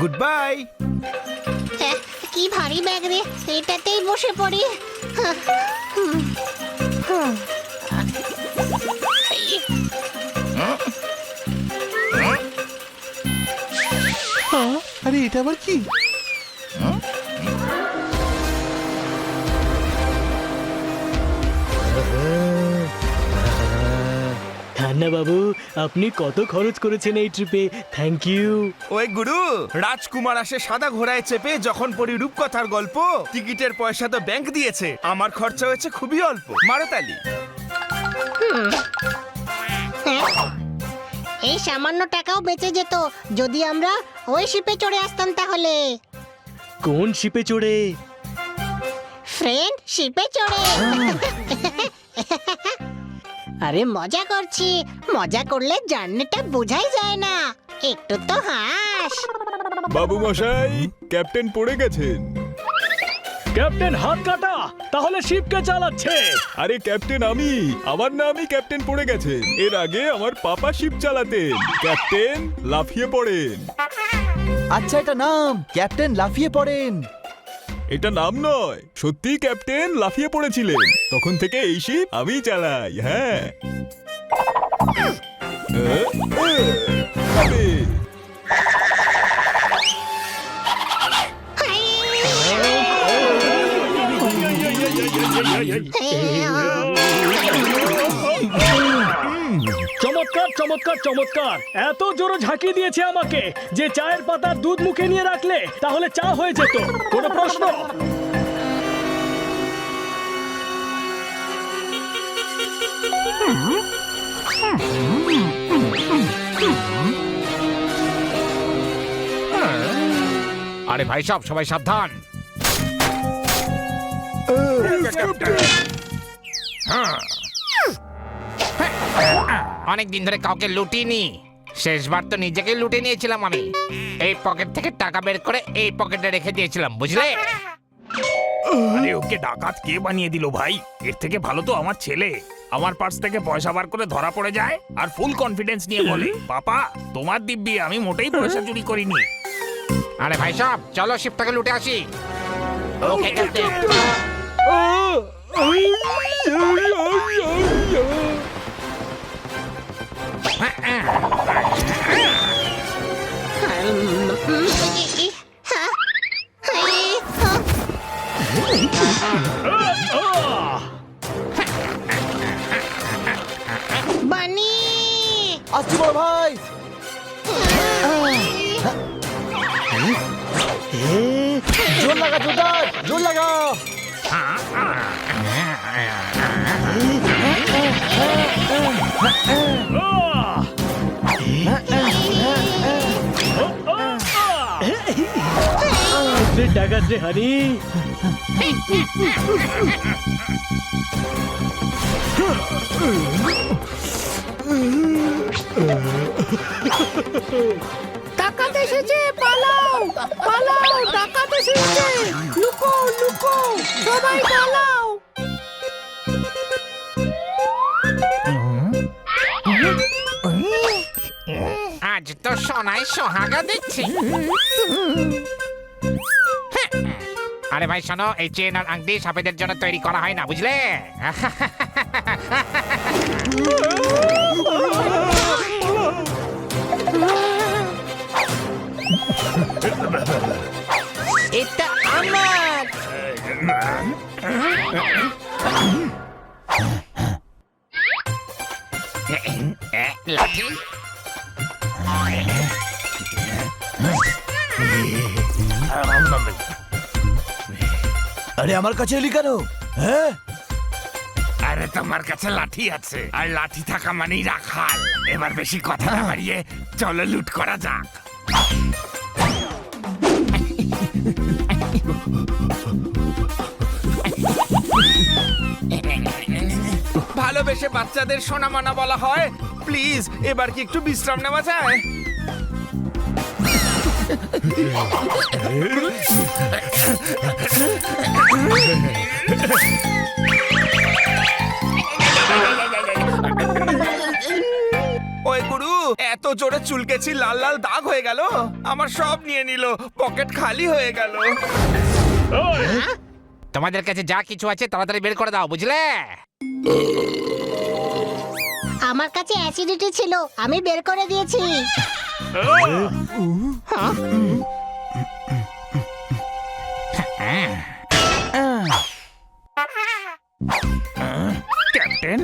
Good bye. কি ভারী bag রে, এটাতেই বসে পড়ি। আরে এটা আবার কি? খান্না বাবু, আপনি কত খরচ করেছেন এই ট্রিপে? Thank you. ওই গুরু, রাজকুমার আসে সাদা ঘোড়ায় চেপে, যখন পড়ি রূপকথার গল্প। টিকিটের পয়সা তো ব্যাংক দিয়েছে, আমার খরচা হয়েছে খুবই অল্প। মারো তালি। এই সামান্য টাকাও বেঁচে যেত যদি আমরা ওই শিপে চড়ে আসতাম তাহলে। কোন শিপে চড়ে? ফ্রেন্ড শিপে চড়ে। আরে মজা করছি, মজা করলে জার্নিটা বোঝাই যায় না। একটু তো হাস। বাবু মশাই, ক্যাপ্টেন পড়ে গেছেন। ক্যাপ্টেন হাত কাটা, তাহলে শিপকে চালাচ্ছে। আরে ক্যাপ্টেন আমি, আমার নামই ক্যাপ্টেন পড়ে গেছেন। এর আগে আমার পাপা শিপ চালাতেন। ক্যাপ্টেন লাফিয়ে পড়েন। আচ্ছা, এটা নাম, ক্যাপ্টেন লাফিয়ে পড়েন। এটা নাম নয়, সত্যি ক্যাপ্টেন লাফিয়ে পড়েছিলেন। তখন থেকে এই শিপ আমি চালাই। হ্যাঁ। আরে, চমৎকার চমৎকার চমৎকার! এত জোরে ঝাঁকিয়ে দিয়েছে আমাকে যে চায়ের পাতা দুধ মুখে নিয়ে রাখলে তাহলে চা হয়ে যেত। কোনো প্রশ্ন? আরে ভাই সব, সবাই সাবধান। অনেক দিন ধরে কাউকে লুটিনি, শেষবার তো নিজেকে লুটে নিয়েছিলাম আমি। এই পকেট থেকে টাকা বের করে এই পকেটে রেখে দিয়েছিলাম, বুঝলে? আরে ওকে ডাকাত কে বানিয়ে দিল ভাই? এর থেকে ভালো তো আমার ছেলে আমার পার্স থেকে পয়সা বার করে ধরা পড়ে যায় আর ফুল কনফিডেন্স নিয়ে বলে, পাপা তোমার দিব্যি আমি মোটেই পয়সা চুরি করিনি। আরে ভাই সব, চলো শিপটাকে লুটে আসি। ওকে ক্যাপ্টেন। বানি আসছি বড় ভাই। জোর লাগা, জোরদার জোর লাগা। ডাকাত রে হানি। ডাকাত এসেছে, পালাও পালাও, ডাকাত এসেছে, লুকো লুকো, সবাই পালাও। আজ তো সোনায় সোহাগা দিচ্ছি। আরে ভাই শোনো, এই চেন আর আংটি সাপেদের জন্য তৈরি করা হয় না, বুঝলে? এটা আমার। লাঠি। আরে আমার কাছে এলি কেন? হ্যাঁ, আরে তোমার কাছে লাঠি আছে, আর লাঠি থাকা মানেই রাখাল। এবার বেশি কথা না বাড়িয়ে চলো লুট করা যাক। ভালোবেসে বাচ্চাদের সোনামানা বলা হয়। প্লিজ, এবার কি একটু বিশ্রাম নেওয়া যায়? ওই গুরু, এত জোরে চুলকেছি, লাল লাল দাগ হয়ে গেল, আমার সব নিয়ে নিল, পকেট খালি হয়ে গেল। ওই, তোমাদের কাছে যা কিছু আছে তাড়াতাড়ি বের করে দাও, বুঝলে? আমার কাছে অ্যাসিডিটি ছিল, আমি বের করে দিয়েছি। ক্যাপ্টেন